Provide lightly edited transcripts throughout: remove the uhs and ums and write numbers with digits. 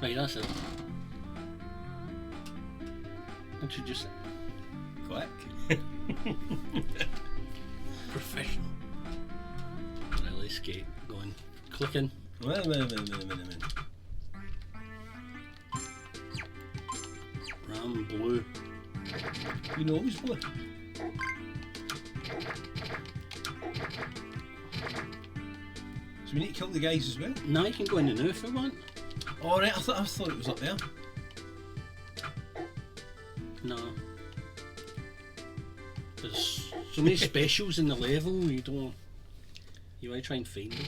Right, that's it. Introduce it. Qwak. Professional. Right, let's get going. Clicking. Wait. Ram blue. You know always blue. So we need to kill the guys as well? Now you can go in the new if you want. Alright, I thought it was up there. No. There's so many specials in the level, you want to try and find them.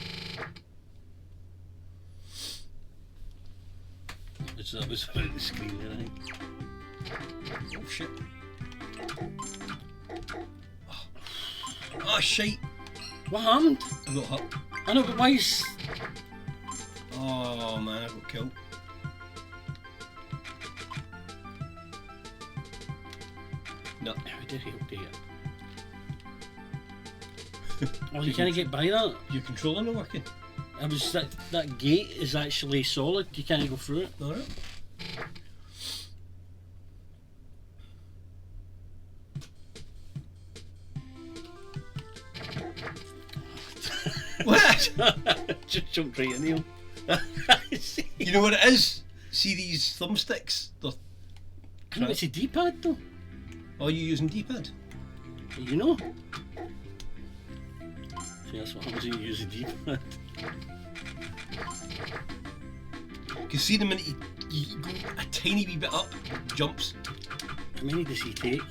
That was about the screen there, I think. Oh shit. Oh shite. What happened? I got hit. I know, but why is... Oh man, I got killed. No. How did he update it? Oh, you can't get by that? Your controller not working? I was that gate is actually solid, you can't go through it. Alright. What? Just jumped right in him. You know what it is? See these thumbsticks? They're No, it's a D-pad though. Oh, you using D-pad? You know. See, that's what happens when you use a D-pad. You can see the minute you go a tiny wee bit up, jumps. How many does he take?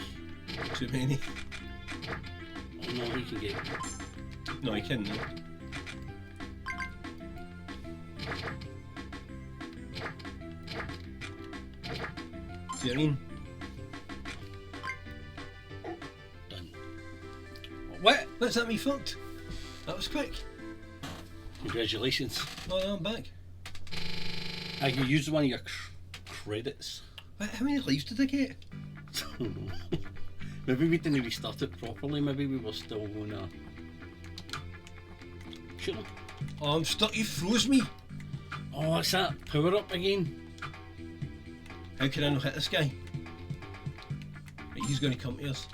Too many. Oh no, he can get... No, you can, no. See what I mean? Done. What? What's that me fucked? That was quick. Congratulations. Oh, no, I'm back. I can use one of your credits. What, how many lives did I get? Maybe we didn't restart it properly, maybe we were still gonna... Shoot him. Oh, I'm stuck, you froze me. Oh, it's that power up again. How can I not hit this guy? Right, he's going to come to us.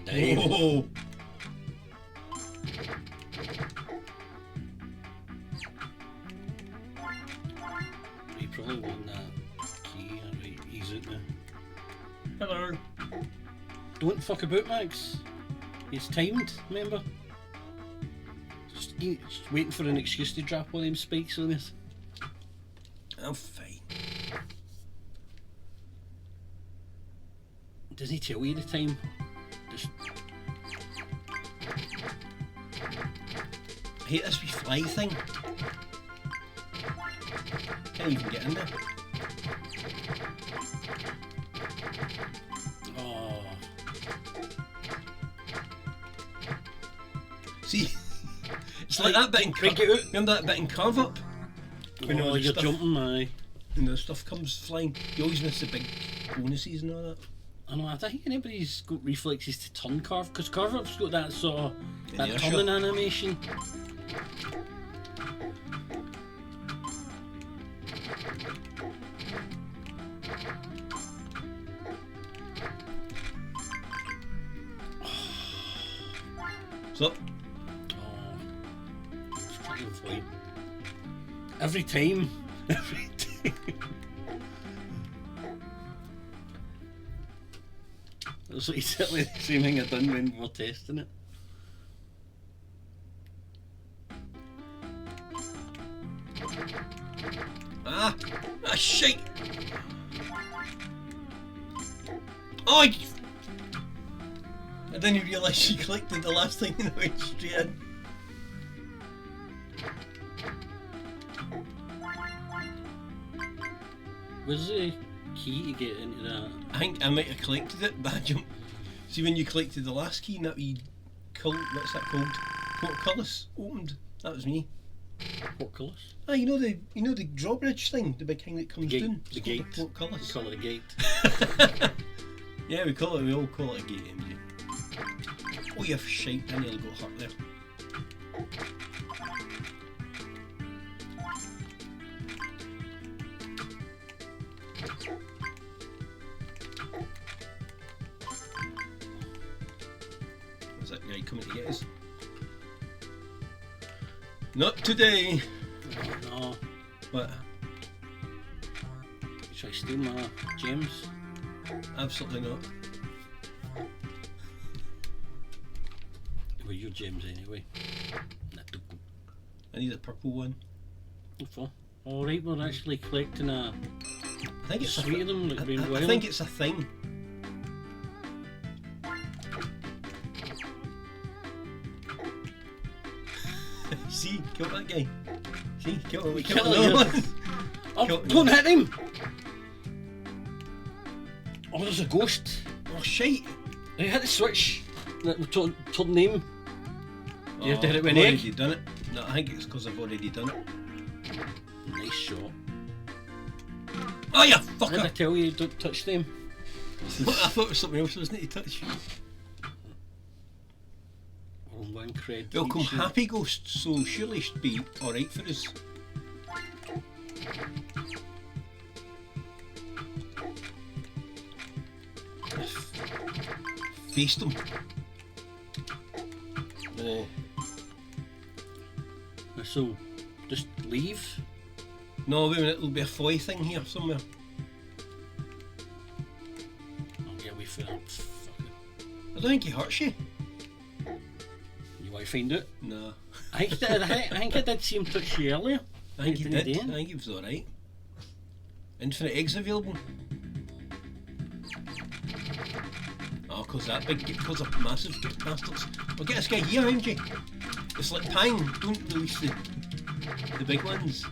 Damn. Oh. You probably want that key. Right, he's out now. Hello. Don't fuck about, Max. It's timed, remember? Just waiting for an excuse to drop one of them spikes on us. I'm fine. Doesn't he tell you the time? Just... I hate this wee fly thing. Can't even get in there. Oh. See, it's like that bit in remember that bit in Carve Up? When all the you're stuff, jumping, aye. when the stuff comes flying, you always miss the big bonuses and all that. I know, I don't think anybody's got reflexes to turn Carve, because Carve Up's got that sort of that Inertia. turning animation. So, It's trying to avoid. Every time. Every time. That's exactly the same thing I done when we were testing it. ah shit! Oh, I didn't realise she clicked it the last thing and I went straight in. Where's the key to get into that? I think I might have collected it, but I jumped. See when you collected the last key and that wee what's that called? Portcullis opened. That was me. What colours? Ah, you know the drawbridge thing, the big thing that comes down. The gate. Portcullis. We call it a gate. Yeah, we all call it a gate, MJ. Oh, you've shite, I nearly got hurt there. Is that guy coming to get us? Not today. No. What? You try to steal my gems? Absolutely not. Well, your gems anyway. I need a purple one. Alright, we're actually collecting a I think it's suite of them, like Rainbow I Island. think it's a thing. See, kill that guy. See, kill Kill another him. one. Oh, Kill- don't hit him! Oh, there's a ghost. Oh shite! I hit the switch. Turn name. You have to hit it with I've an egg. already done it. No, I think it's because I've already done it. Nice shot. Oh, you What did I fucker! tell you? Don't touch them. I thought it was something else I was need to touch. Oh, one cred. They'll come each. happy ghosts, so surely should be alright for us. Faced them. Oh. So, just leave. No, wait a minute, there'll be a foy thing here somewhere. I'll get away from that. Fuck it. I don't think he hurts you. You want to find it? No. I think I did see him touch you earlier. I think he Didn't did. he? I think he was alright. Infinite eggs available. Oh, because of massive bastards. Well, get this guy here, MJ. It's like Pang. Don't release the big ones.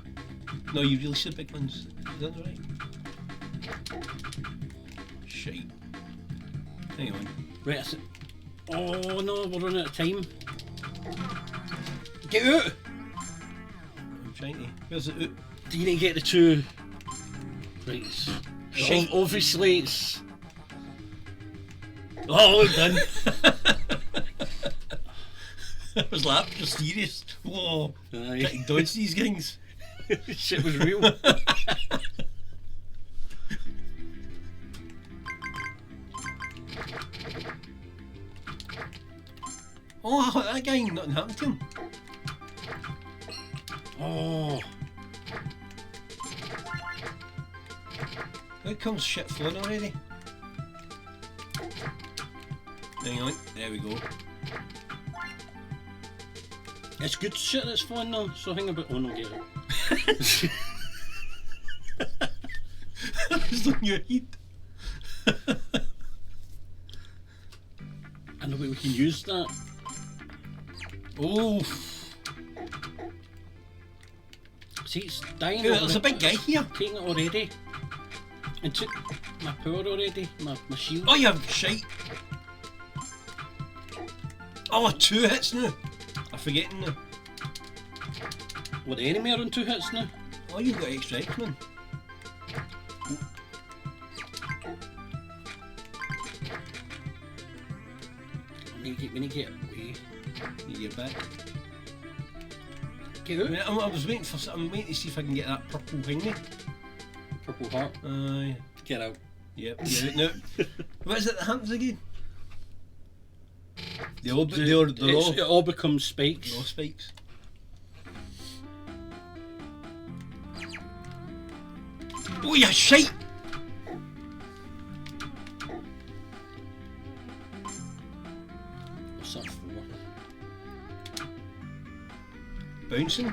No, you release the big ones. Is that right? Shite. Hang on. Right, I said, oh no, we're running out of time. Get out! I'm trying to. Where's it? Do you need to get the two? Right. Shite. Obviously it's... Oh, we're done. I was like, you're serious? Whoa. Aye. Can't you dodge these things? Shit was real. Oh, that guy, nothing happened to him. Oh. How comes shit flowing already? Hang on, there we go. It's good shit that's fun though, so hang about. Oh no, get it. That was on your head. I know, but we can use that. Oh, See, it's dying. yeah, there's a big guy here. Taking it already. And took my power already, my shield. Oh, you have shite. Oh, 2 hits now. I'm forgetting now. Well, the enemy are on 2 hits now. Oh, you've got extra X-Men. We need to get away. You get back. Get out. I was waiting for. I'm waiting to see if I can get that purple thingy. Purple heart. Aye. Get out. Yep. Get out now. What is it that happens again? They're all It all becomes spikes. they're all spikes. Oh, you shite! What's that for? Bouncing?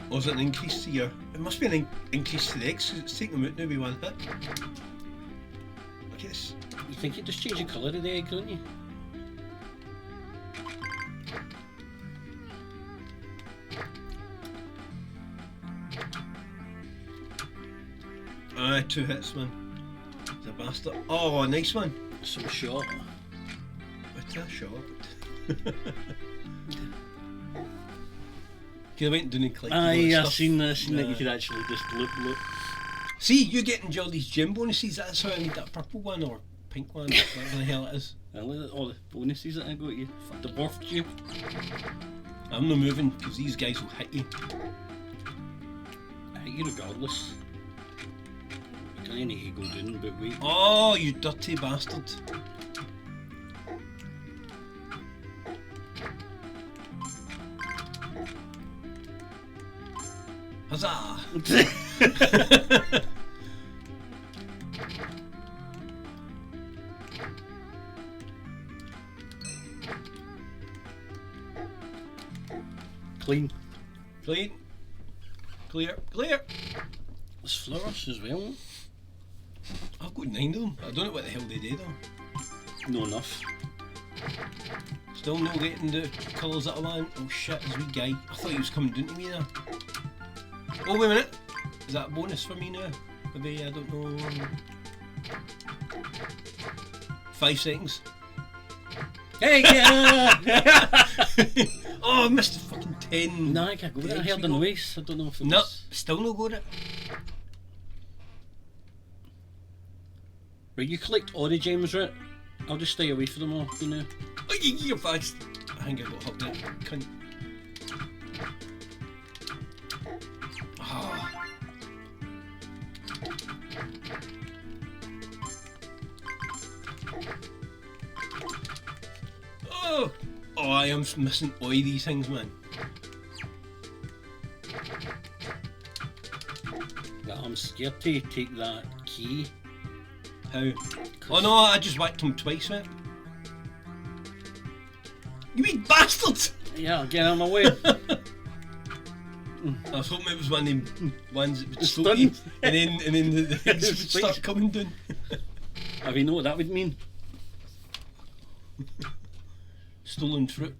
Or is it an increase to your... It must be an increase to the X, because it's taking them out now with one hit. Look at this. You think it just change the colour of the egg, don't you? Aye, 2 hits, man. He's a bastard. Oh, nice one. Some shot. What a shot. Okay, I went down and collected all Aye, the I've stuff. seen that you Aye. could actually just look. See, you're getting all these gym bonuses. That's how I need that purple one or pink one, whatever the hell it is. I look at all the bonuses that I got you. Dwarfed you. I'm not moving because these guys will hit you. I hate you regardless. I need to go down, but wait. Oh, you dirty bastard. Huzzah! Clean. Clean. Clear. Clear. There's flowers as well. I've got 9 of them. I don't know what the hell they do though. No enough. Still no getting the colours that I want. Oh shit, there's a wee guy. I thought he was coming down to me there. Oh wait a minute. Is that a bonus for me now? Maybe, I don't know. 5 seconds. Hey, yeah! Oh, I missed the fucking 10. No, I can't go there. I heard the noise. I don't know if it No, was... still no got it. Right, you collect all the gems, right? I'll just stay away from them all, you know. Oh, you're fast. I think I got hooked there. Cunt. Ah. Oh. Oh, I am missing all these things, man. Yeah, I'm scared to take that key. How? Oh no, I just whacked him twice, mate. You mean bastards! Yeah, get out of my way. I was hoping it was one of them ones that would It's stop you, done. and then the things would start coming down. Have you know what that would mean? Stolen fruit.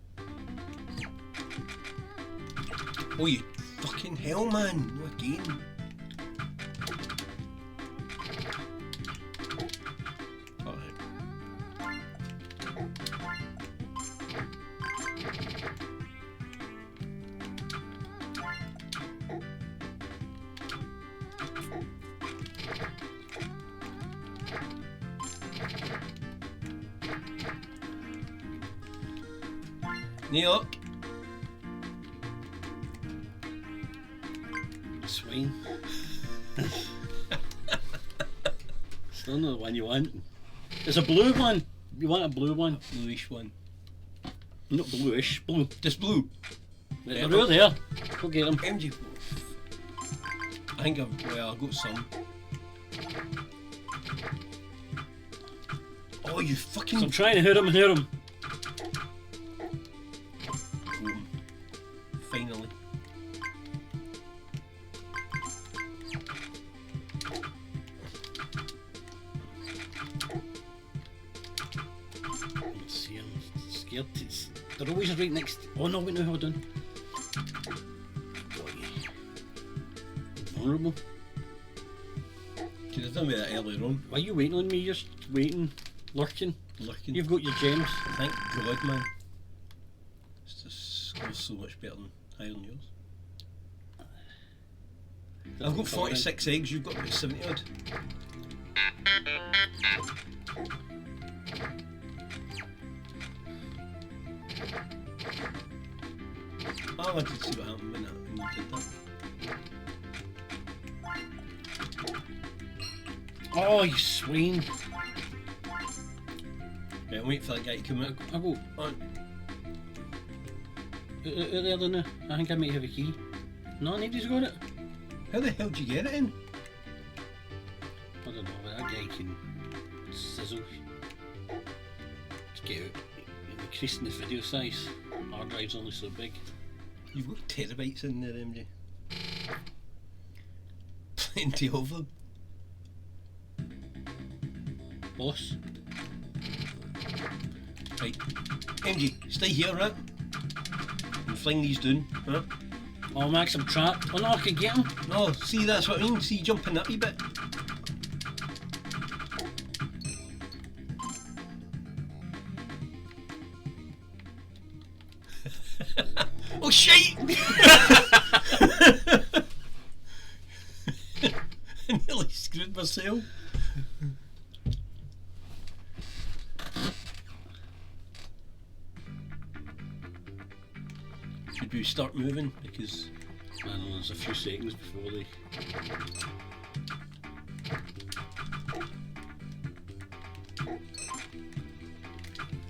Oh, you fucking hell, man! No again. Alright. New York. Swine. Still not the one you want. There's a blue one. You want a blue one? Bluish one. Not bluish, blue. Just blue. They're over there. Go get them. MG. I think I've got some. Oh, you fucking. So I'm trying to hit him and hit him. Finally. Let's see, I'm scared. They're always right next. Oh no, wait, no, hold on. Vulnerable. Could have done with that earlier on. Why are you waiting on me? Just waiting, lurking. Looking. You've got your gems. Thank God, man. It's just scores so much better than higher than yours. I've got 46 eggs, you've got about 70 odd. Oh, I wanted to see what happened when you did that. Oh, you swine. Yeah, I'm waiting for that guy to come out. I go. On. There, then. I think I might have a key. No, nobody's got it. How the hell did you get it in? I don't know, but that guy can sizzle. To get out. Increasing the video size. Hard drive's only so big. You've got terabytes in there, MJ. Plenty of them. Boss. Right. MJ, stay here, right? And fling these down, right? Oh, Max, I'm trapped. Oh no, I can get him. No, see, that's what I mean. See, jump in that wee bit. Oh, shite! I nearly screwed myself. Should we start moving? Because I know, there's a few seconds before they...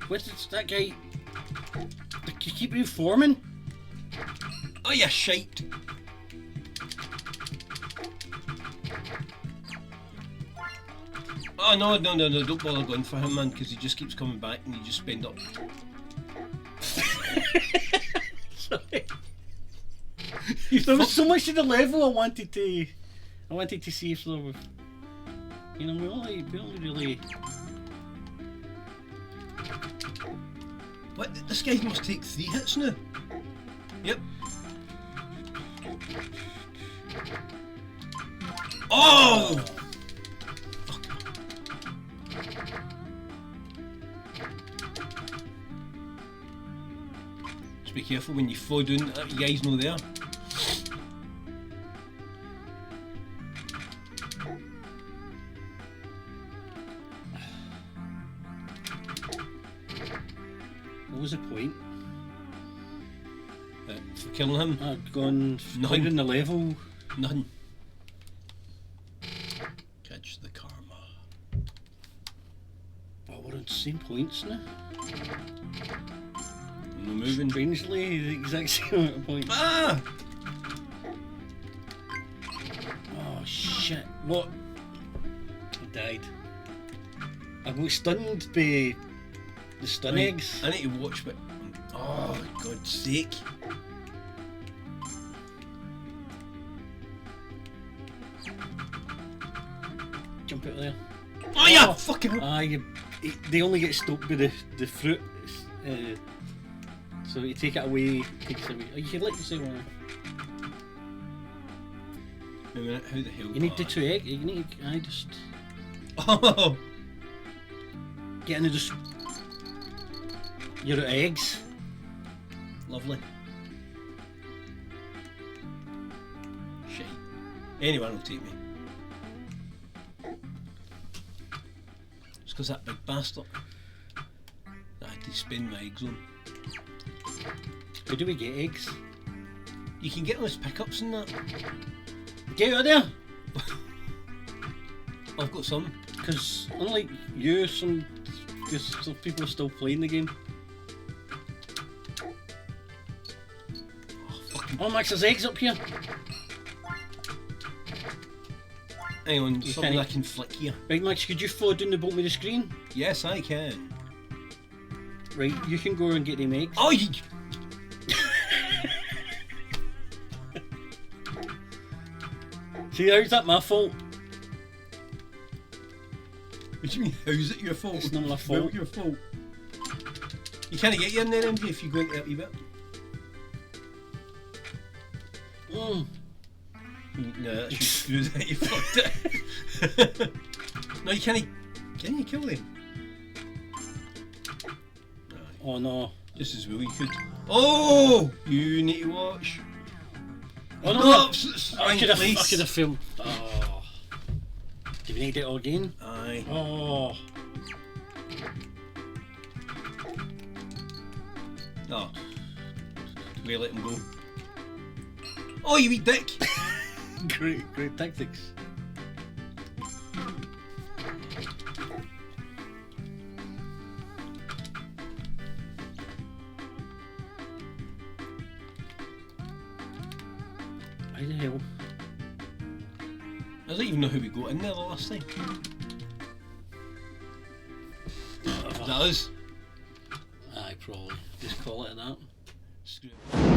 What's that guy? You keep reforming? Oh, you shite! Oh no, don't bother going for him, man, because he just keeps coming back and you just spend up. Sorry. There was so much of the level I wanted to see if there was, you know, we only really. What? This guy must take 3 hits now. Yep. Oh! Fuck. Just be careful when you fall down. Your guy's not there. What was the point? For killing him? I'd gone None. clearing the level. None. Catch the karma. Oh, we're on the same points now. No moving. Strangely, the exact same amount of points. Ah! Oh shit! What? I died. I got stunned by the stun eggs. I need to watch what. Oh, God's sake. Jump out there. Oh, yeah! Fucking hell. Ah, they only get stoked by the fruit. So you take it away, takes it away. Oh, you can let yourself on. Wait a minute, how the hell? You need the 2 egg. You need. I just Oh! get into just. You're out of eggs. Lovely. Shite. Anyone will take me. It's because that big bastard that I had to spend my eggs on. How do we get eggs? You can get them as pickups and that. Get out of there! I've got some. Because unlike you, some people are still playing the game. Oh, fucking. Oh, Max, there's eggs up here. Hang on, You something I can't- can flick here. Right, Max, could you follow down the bottom of the screen? Yes, I can. Right, you can go and get them eggs. Oh, you. See, how's that my fault? What do you mean, how's it your fault? It's not my Well, fault. your fault. You can't get you in there, MJ, if you go into that wee bit. Mm. No, that should screw that, you fucked it. No, you can't. Can you kill them? Oh no. Just as well you could. Oh! You need to watch. Oh no! No, I could have filmed. Oh. Do we need it all again? Aye. Oh. No. We let him go. Oh, you wee dick! Great tactics. How the hell? I don't even know how we got in there the last time. Is that us? Aye, probably. Just call it that. Screw it.